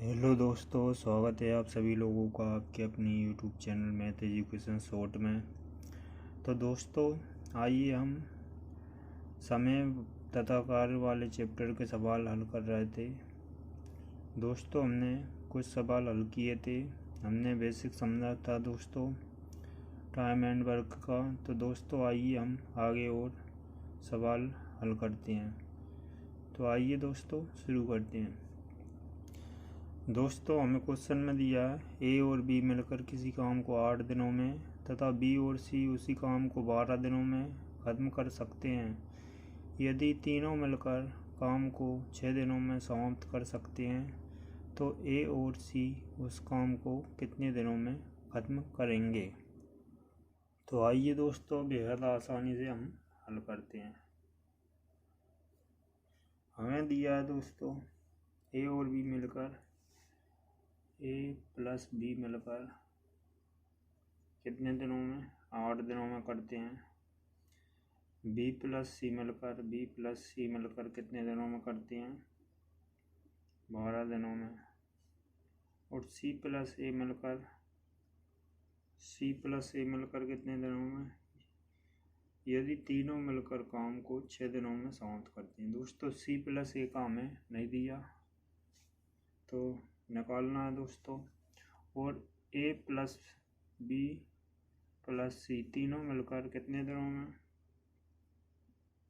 Hello दोस्तों, स्वागत है आप सभी लोगों का आपके अपनी YouTube channel math education short में। तो दोस्तों, आइए हम समय तथा कार्य वाले चैप्टर के सवाल हल कर रहे थे। दोस्तों, हमने कुछ सवाल हल किए थे। हमने बेसिक समझा था दोस्तों टाइम एंड वर्क का। तो दोस्तों, आइए हम आगे और सवाल हल करते हैं। तो आइए दोस्तों शुरू करते हैं। दोस्तों, हमें क्वेश्चन में दिया है ए और बी मिलकर किसी काम को 8 दिनों में तथा बी और सी उसी काम को 12 दिनों में ख़त्म कर सकते हैं। यदि तीनों मिलकर काम को 6 दिनों में समाप्त कर सकते हैं तो ए और सी उस काम को कितने दिनों में ख़त्म करेंगे। तो आइए दोस्तों, बेहद आसानी से हम हल करते हैं। हमें दिया है दोस्तों ए और बी मिलकर ए प्लस बी मिलकर कितने दिनों में 8 दिनों में करते हैं। बी प्लस सी मिलकर कितने दिनों में करते हैं, 12 दिनों में। और सी प्लस ए मिलकर कितने दिनों में, यदि तीनों मिलकर काम को 6 दिनों में समाप्त करते हैं। दोस्तों, सी प्लस ए का हमें नहीं दिया तो निकालना है दोस्तों। और ए प्लस बी प्लस सी तीनों मिलकर कितने दिनों में,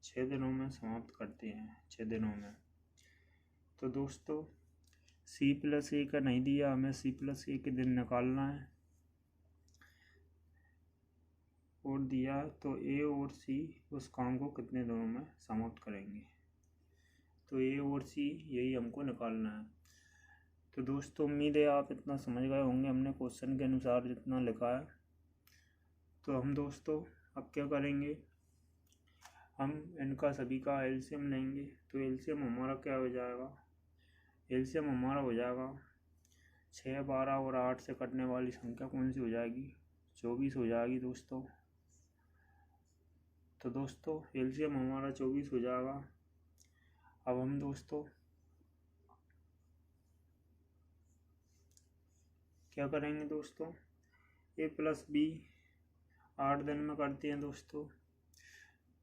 6 दिनों में समाप्त करते हैं, 6 दिनों में। तो दोस्तों, सी प्लस ए का नहीं दिया, हमें सी प्लस ए के दिन निकालना है। और दिया तो ए और सी उस काम को कितने दिनों में समाप्त करेंगे। तो ए और सी यही हमको निकालना है। तो दोस्तों, उम्मीद है आप इतना समझ गए होंगे हमने क्वेश्चन के अनुसार जितना लिखा है। तो हम दोस्तों अब क्या करेंगे, हम इनका सभी का एलसीएम लेंगे। तो एलसीएम हमारा क्या हो जाएगा, एलसीएम हमारा हो जाएगा 6, 12 और 8 से कटने वाली संख्या कौन सी हो जाएगी, 24 हो जाएगी दोस्तों। तो दोस्तों, एलसीएम हमारा 24 हो जाएगा। अब हम दोस्तों क्या करेंगे दोस्तों, ए प्लस बी 8 दिन में करते हैं दोस्तों।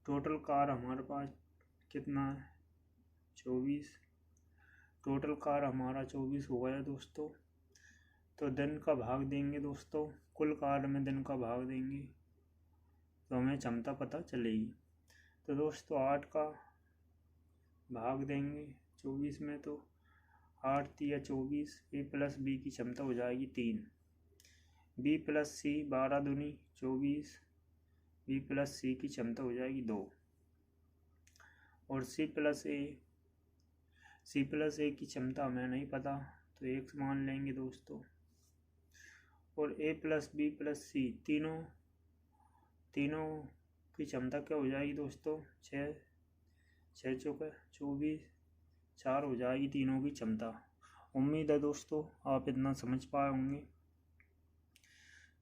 टोटल कार हमारे पास कितना है, 24। टोटल कार हमारा 24 हो गया दोस्तों। तो दिन का भाग देंगे दोस्तों, कुल कार में दिन का भाग देंगे तो हमें क्षमता पता चलेगी। तो दोस्तों 8 का भाग देंगे 24 में, तो 8 तिया 24। ए प्लस बी की क्षमता हो जाएगी 3। बी प्लस सी 12 दूनी 24, बी प्लस सी की क्षमता हो जाएगी 2। और सी प्लस ए की क्षमता हमें नहीं पता तो 1 मान लेंगे दोस्तों। और ए प्लस बी प्लस सी तीनों की क्षमता क्या हो जाएगी दोस्तों, 6 चौके 24, 4 हो जाएगी तीनों की क्षमता। उम्मीद है दोस्तों आप इतना समझ पाए होंगे।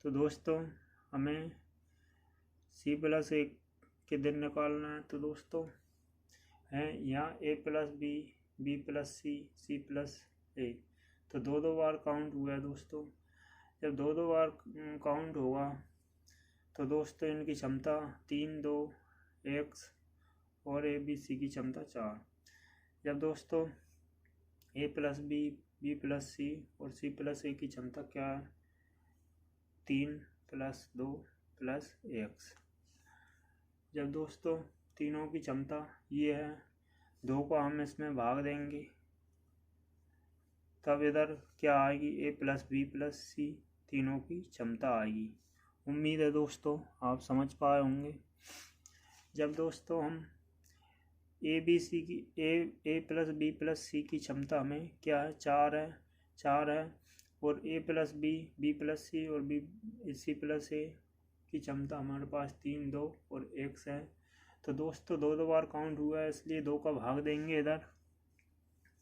तो दोस्तों, हमें सी प्लस ए के दिन निकालना है। तो दोस्तों है यहाँ ए प्लस बी, बी प्लस सी, सी प्लस ए। तो 2 बार काउंट हुआ है दोस्तों। जब 2 बार काउंट होगा तो दोस्तों इनकी क्षमता 3, 2, एक्स और ए बी सी की क्षमता 4। जब दोस्तों ए प्लस बी, बी प्लस सी और सी प्लस ए की क्षमता क्या है, 3 प्लस 2 प्लस एक्स। जब दोस्तों तीनों की क्षमता ये है, 2 को हम इसमें भाग देंगे तब इधर क्या आएगी, ए प्लस बी प्लस सी तीनों की क्षमता आएगी। उम्मीद है दोस्तों आप समझ पाए होंगे। जब दोस्तों हम ए प्लस बी प्लस सी की क्षमता हमें क्या है, 4 है। और ए प्लस बी, बी प्लस सी और बी सी प्लस ए की क्षमता हमारे पास 3, 2 और एक्स है। तो दोस्तों 2 बार काउंट हुआ है इसलिए 2 का भाग देंगे इधर।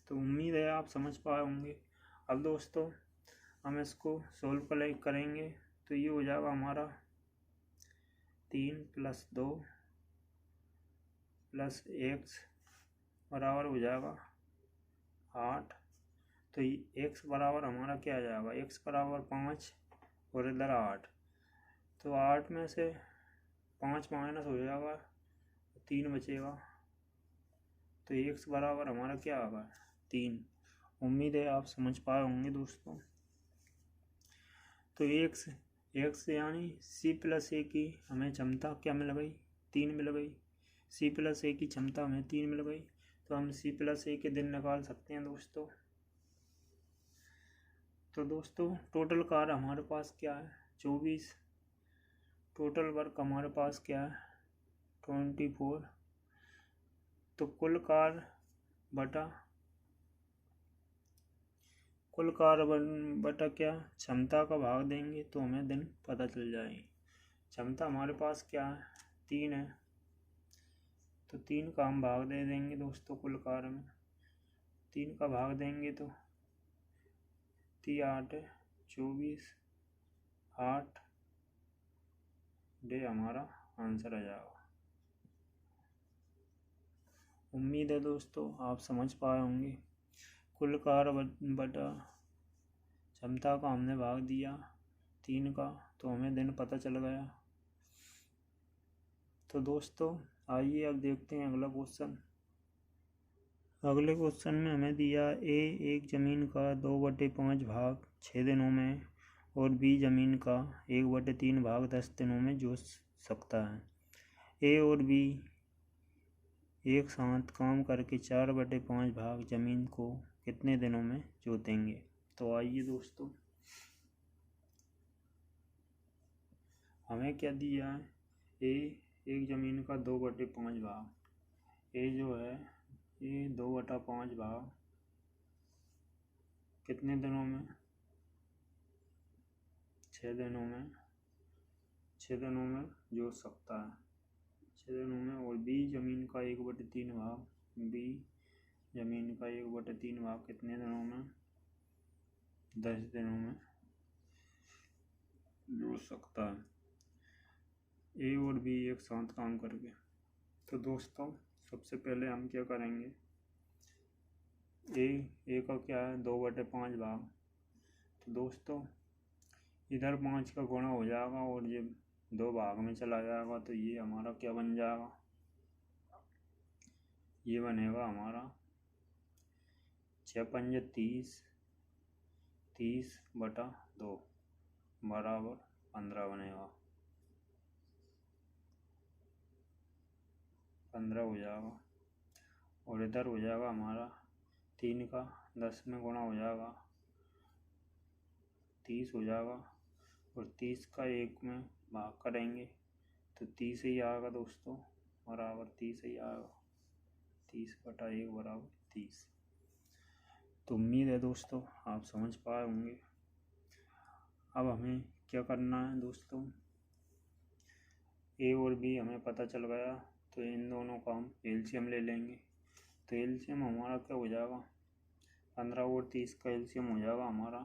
तो उम्मीद है आप समझ पाए होंगे। अब दोस्तों हम इसको सोल्व करेंगे तो ये हो जाएगा हमारा 3 प्लस 2 प्लस एक्स बराबर हो जाएगा 8। तो x बराबर हमारा क्या आ जाएगा, x बराबर 5 और इधर 8, तो 8 में से 5 माइनस हो जाएगा, 3 बचेगा, तो x बराबर हमारा क्या आएगा 3। उम्मीद है आप समझ पाए होंगे दोस्तों। तो x यानी c प्लस a की हमें क्षमता क्या मिल गई, 3 मिल गई। c प्लस a की क्षमता हमें 3 मिल गई, तो हम c प्लस a के दिन निकाल सकते हैं दोस्तों। तो दोस्तों टोटल कार्य हमारे पास क्या है 24, टोटल वर्क हमारे पास क्या है 24। तो कुल कार्य बटा क्या क्षमता का भाग देंगे तो हमें दिन पता चल जाएगी। क्षमता हमारे पास क्या है 3 है, तो 3 का हम भाग दे देंगे दोस्तों, कुल कार्य में 3 का भाग देंगे तो 3 8 है 24, 8 डे हमारा आंसर आ जाएगा। उम्मीद है दोस्तों आप समझ पाए होंगे। कुल कार्य बटा क्षमता का हमने भाग दिया 3 का, तो हमें दिन पता चल गया। तो दोस्तों आइए अब देखते हैं अगला क्वेश्चन। अगले क्वेश्चन में हमें दिया ए एक ज़मीन का 2/5 भाग 6 दिनों में और बी ज़मीन का 1/3 भाग 10 दिनों में जोत सकता है। ए और बी एक साथ काम करके 4/5 भाग ज़मीन को कितने दिनों में जोतेंगे। तो आइए दोस्तों, हमें क्या दिया है, ए एक ज़मीन का 2/5 भाग, ए जो है ये 2/5 भाग कितने दिनों में, 6 दिनों में, 6 दिनों में जोत सकता है, 6 दिनों में। और बी ज़मीन का 1/3 भाग, बी ज़मीन का 1/3 भाग कितने दिनों में, 10 दिनों में जोत सकता है, ए और बी एक साथ काम करके। तो दोस्तों सबसे पहले हम क्या करेंगे, ए का क्या है 2/5 भाग, तो दोस्तों इधर 5 का गुणा हो जाएगा और ये 2 भाग में चला जाएगा, तो ये हमारा क्या बन जाएगा, ये बनेगा हमारा 6 पंजे 30, 30/2 बराबर 15 बनेगा, 15 हो जाएगा। और इधर हो जाएगा हमारा 3 का 10 में गुणा हो जाएगा 30 हो जाएगा, और 30 का 1 में भाग करेंगे तो 30 ही आएगा दोस्तों, बराबर 30 ही आएगा, 30/1 बराबर 30। तो उम्मीद है दोस्तों आप समझ पाए होंगे। अब हमें क्या करना है दोस्तों, ए और बी हमें पता चल गया, तो इन दोनों का हम एलसीएम ले लेंगे। तो एलसीएम हमारा क्या हो जाएगा, 15 और 30 का एलसीएम हो जाएगा हमारा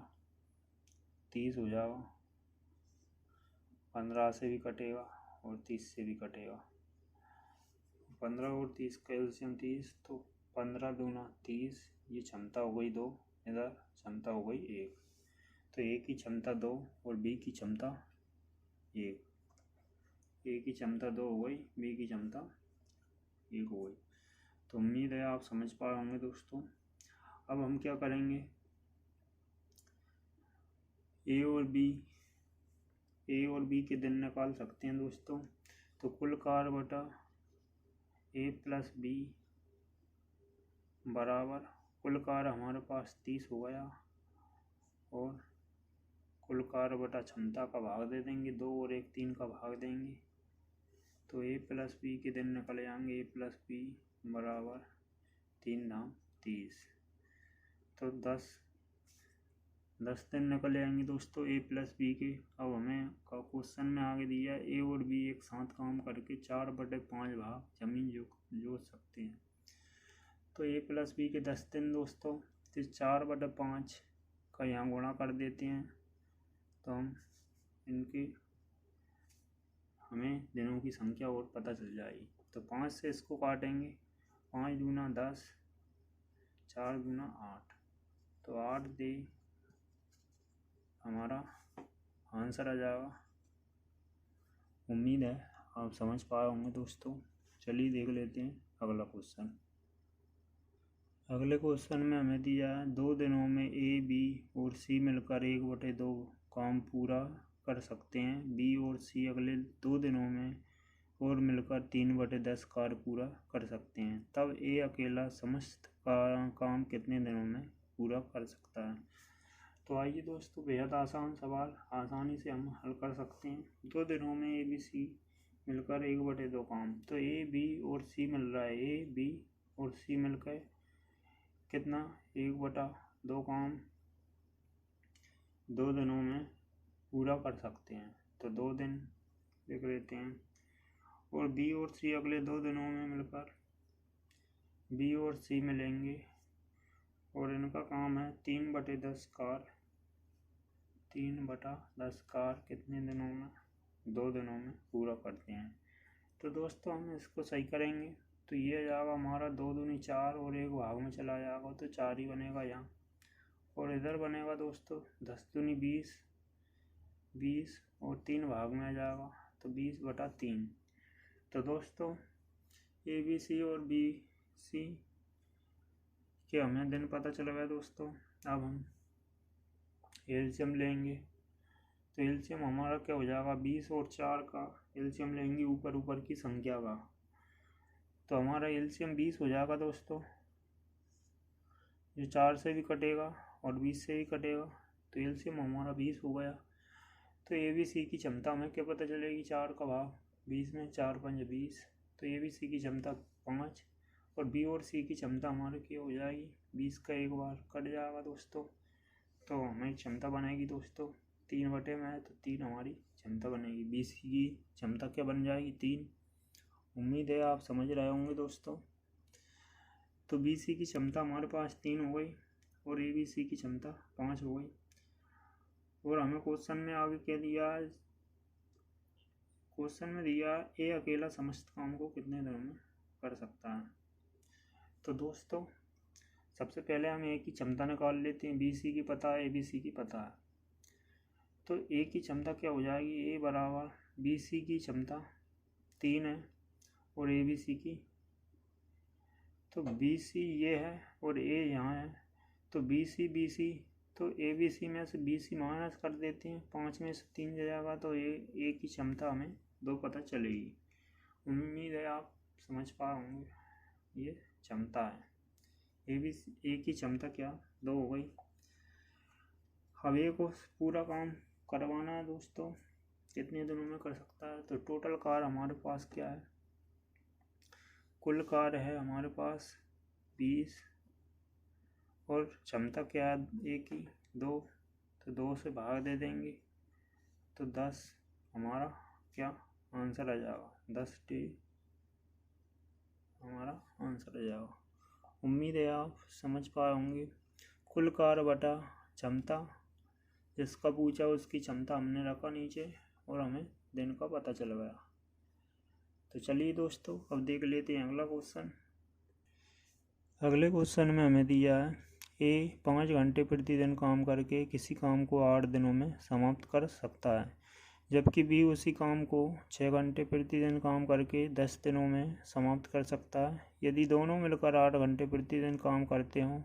30 हो जाएगा, 15 से भी कटेगा और 30 से भी कटेगा, 15 और 30 का एलसीएम 30, तो 15 दूना 30, ये क्षमता हो गई 2, इधर क्षमता हो गई 1, तो ए की क्षमता 2 और बी की क्षमता 1, ए की क्षमता 2 हो गई, बी की क्षमता 1 हो गई। तो उम्मीद है आप समझ पाए होंगे दोस्तों। अब हम क्या करेंगे, ए और बी के दिन निकाल सकते हैं दोस्तों। तो कुल कार्य बटा ए प्लस बी बराबर कुल कार्य हमारे पास 30 हो गया, और कुल कार्य बटा क्षमता का भाग दे देंगे 2 और 1 3 का भाग देंगे, तो ए प्लस बी के दिन निकल जाएंगे, ए प्लस बी बराबर 3 दाम 30, तो 10 दिन निकल जाएंगे दोस्तों ए प्लस बी के। अब हमें क्वेश्चन में आगे दिया है ए और बी एक साथ काम करके 4/5 भाग जमीन जोत सकते हैं। तो ए प्लस बी के 10 दिन दोस्तों, तो 4/5 का यहाँ गुणा कर देते हैं, तो हमें दिनों की संख्या और पता चल जाएगी। तो 5 से इसको काटेंगे, 5 दूना 10, 4 दूना 8, तो 8 दे हमारा आंसर आ जाएगा। उम्मीद है आप समझ पाए होंगे दोस्तों। चलिए देख लेते हैं अगला क्वेश्चन। अगले क्वेश्चन में हमें दिया है 2 दिनों में ए, बी और सी मिलकर 1/2 काम पूरा कर सकते हैं। बी और सी अगले 2 दिनों में और मिलकर 3/10 कार्य पूरा कर सकते हैं। तब ए अकेला समस्त काम कितने दिनों में पूरा कर सकता है। तो आइए दोस्तों, बेहद आसान सवाल, आसानी से हम हल कर सकते हैं। 2 दिनों में ए, बी, सी मिलकर 1/2 काम। तो ए, बी और सी मिल रहा है। ए, बी और सी मिलकर कितना 1/2 काम 2 दिनों में पूरा कर सकते हैं। तो 2 दिन लिख लेते हैं। और बी और सी अगले 2 दिनों में मिलकर बी और सी मिलेंगे और इनका काम है 3/10 कार। 3/10 कार कितने दिनों में? 2 दिनों में पूरा करते हैं। तो दोस्तों हम इसको सही करेंगे तो ये जाएगा हमारा 2 दूनी 4 और 1 भाग में चला जाएगा तो 4 ही बनेगा यहाँ। और इधर बनेगा दोस्तों 10 दूनी 20, 20 और 3 भाग में आ जाएगा तो 20/3। तो दोस्तों ए, बी, सी और बी, सी के हमें दिन पता चल गया दोस्तों। अब हम एलसीएम लेंगे तो एलसीएम हमारा क्या हो जाएगा, 20 और 4 का एलसीएम लेंगे ऊपर की संख्या का। तो हमारा एलसीएम 20 हो जाएगा दोस्तों, जो 4 से भी कटेगा और 20 से भी कटेगा तो एलसीएम हमारा 20 हो गया। तो ए, बी, सी की क्षमता हमें क्या पता चलेगी, 4 का भाग 20 में, 4 5 20। तो ए, बी, सी की क्षमता 5 और बी और सी की क्षमता हमारी क्या हो जाएगी, 20 का एक बार कट जाएगा दोस्तों। तो हमें क्षमता बनेगी दोस्तों 3 बटे में, तो 3 हमारी क्षमता बनेगी। बी, सी की क्षमता क्या बन जाएगी, 3। उम्मीद है आप समझ रहे होंगे दोस्तों। तो बी, सी की क्षमता हमारे पास 3 हो गई और ए, बी, सी की क्षमता 5 हो गई। और हमें क्वेश्चन में आगे क्या दिया है, क्वेश्चन में दिया ए अकेला समस्त काम को कितने दिनों में कर सकता है। तो दोस्तों सबसे पहले हम ए की क्षमता निकाल लेते हैं। बी, सी की पता है, ए, बी, सी की पता है। तो ए की क्षमता क्या हो जाएगी, ए बराबर बी, सी की क्षमता 3 है और ए, बी, सी की, तो बी, सी ये है और ए यहाँ है। तो बी, सी तो ए, बी, सी में से बी, सी माइनस कर देते हैं, 5 में से 3 जाएगा तो ए की क्षमता हमें 2 पता चलेगी। उम्मीद है आप समझ पाए होंगे। ये क्षमता है ए की क्षमता क्या 2 हो गई। अब ए को पूरा काम करवाना है दोस्तों, कितने दिनों में कर सकता है। तो टोटल कार्य हमारे पास क्या है, कुल कार्य है हमारे पास 20 और क्षमता क्या है ए की 2, तो 2 से भाग दे देंगे तो 10 हमारा क्या आंसर आ जाएगा, 10 टी हमारा आंसर आ जाएगा। उम्मीद है आप समझ पाए होंगे। कुल कार्य बटा क्षमता, जिसका पूछा उसकी क्षमता हमने रखा नीचे और हमें दिन का पता चल गया। तो चलिए दोस्तों अब देख लेते हैं अगला क्वेश्चन। अगले क्वेश्चन में हमें दिया है ए 5 घंटे प्रतिदिन काम करके किसी काम को 8 दिनों में समाप्त कर सकता है, जबकि बी उसी काम को 6 घंटे प्रतिदिन काम करके 10 दिनों में समाप्त कर सकता है। यदि दोनों मिलकर 8 घंटे प्रतिदिन काम करते हों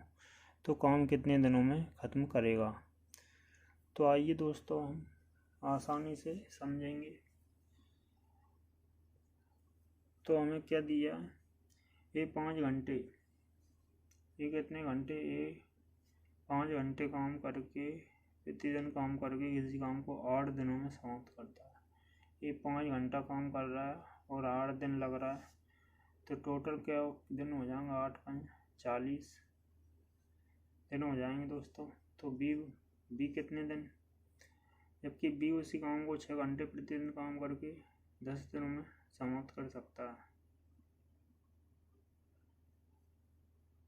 तो काम कितने दिनों में ख़त्म करेगा। तो आइए दोस्तों हम आसानी से समझेंगे। तो हमें क्या दिया, ये 5 घंटे, ये कितने घंटे, ये 5 घंटे काम करके प्रतिदिन काम करके किसी काम को 8 दिनों में समाप्त करता है। ये 5 घंटा काम कर रहा है और 8 दिन लग रहा है, तो टोटल क्या दिन हो जाएंगे, 8 5 40 दिन हो जाएंगे दोस्तों। तो बी कितने दिन, जबकि बी उसी काम को 6 घंटे प्रतिदिन काम करके 10 दिनों में समाप्त कर सकता है।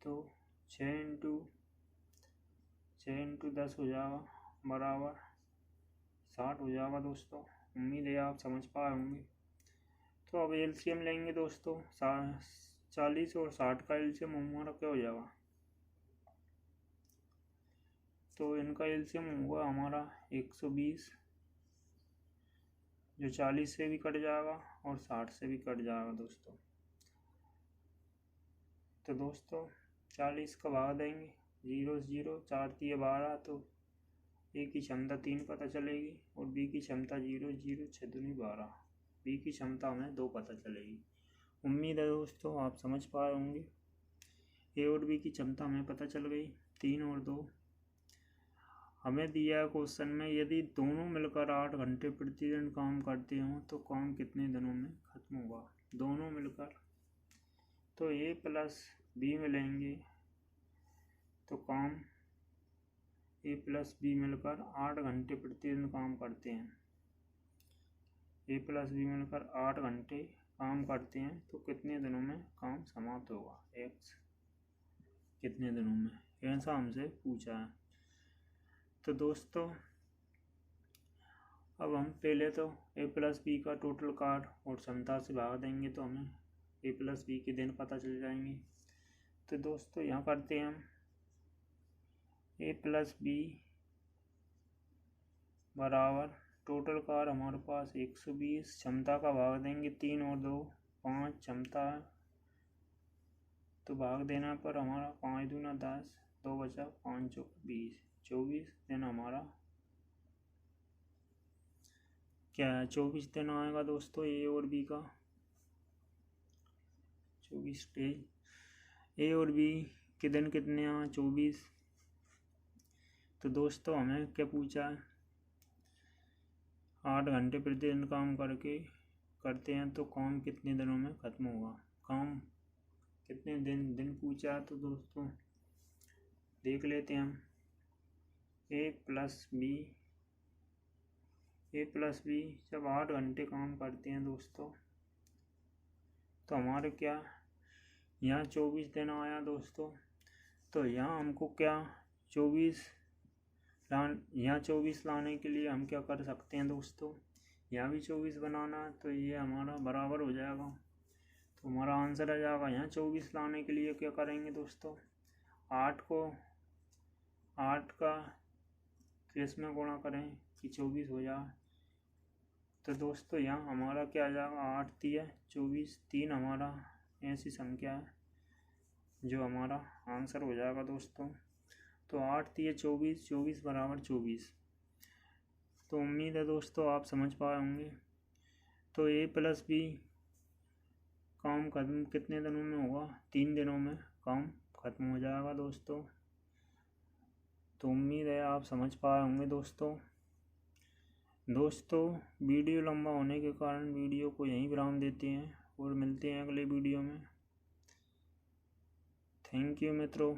तो 6 इंटू 10 हो जाएगा बराबर 60 हो जाएगा दोस्तों। उम्मीद है आप समझ पाए होंगे। तो अब एलसीएम लेंगे दोस्तों, 40 और 60 का एलसीएम हमारा क्या हो जाएगा, तो इनका एलसीएम होगा हमारा 120, जो 40 से भी कट जाएगा और 60 से भी कट जाएगा दोस्तों। तो दोस्तों 40 का भाग देंगे, 0 0 4 3 12, तो ए की क्षमता 3 पता चलेगी और बी की क्षमता 0 0 6 दूनी 12, बी की क्षमता हमें 2 पता चलेगी। उम्मीद है दोस्तों आप समझ पाए होंगे। ए और बी की क्षमता हमें पता चल गई, 3 और 2। हमें दिया है क्वेश्चन में, यदि दोनों मिलकर 8 घंटे प्रतिदिन काम करते हों तो काम कितने दिनों में खत्म होगा। दोनों मिलकर, तो ए प्लस बी मिलेंगे तो काम ए प्लस बी मिलकर 8 घंटे प्रतिदिन काम करते हैं। ए प्लस बी मिलकर 8 घंटे काम करते हैं तो कितने दिनों में काम समाप्त होगा, एक्स कितने दिनों में, ऐसा हमसे पूछा है। तो दोस्तों अब हम पहले तो ए प्लस बी का टोटल कार्य और क्षमता से भाग देंगे तो हमें ए प्लस बी के दिन पता चल जाएंगे। तो दोस्तों यहाँ करते हैं हम, ए प्लस बी बराबर टोटल कार्य हमारे पास 120, क्षमता का भाग देंगे 3 और 2 5, क्षमता तो भाग देना पर हमारा 5 दूना 10, 2 बचा 5 चौक 20, 24 दिन हमारा क्या है, 24 दिन आएगा दोस्तों ए और बी का। 24 डेज, ए और बी के दिन कितने आए, 24। तो दोस्तों हमें क्या पूछा है, 8 घंटे प्रतिदिन काम करते हैं तो काम कितने दिनों में खत्म होगा, काम कितने दिन पूछा है। तो दोस्तों देख लेते हैं हम, ए प्लस बी जब 8 घंटे काम करते हैं दोस्तों तो हमारे क्या यहाँ 24 दिन आया दोस्तों। तो यहाँ हमको क्या 24 लाने के लिए हम क्या कर सकते हैं दोस्तों, यहाँ भी 24 बनाना, तो ये हमारा बराबर हो जाएगा। तो हमारा आंसर आ जाएगा, यहाँ 24 लाने के लिए क्या करेंगे दोस्तों, 8 का किस में गुणा करें कि 24 हो जाए। तो दोस्तों यहाँ हमारा क्या आ जाएगा, 8 3 24, 3 हमारा ऐसी संख्या है जो हमारा आंसर हो जाएगा दोस्तों। तो 8 3 24, 24 बराबर 24। तो उम्मीद है दोस्तों आप समझ पाए होंगे। तो ए प्लस बी काम खत्म कितने दिनों में होगा, 3 दिनों में काम खत्म हो जाएगा दोस्तों। तो उम्मीद है आप समझ पाए होंगे दोस्तों। वीडियो लंबा होने के कारण वीडियो को यहीं विराम देते हैं और मिलते हैं अगले वीडियो में। थैंक यू मित्रों।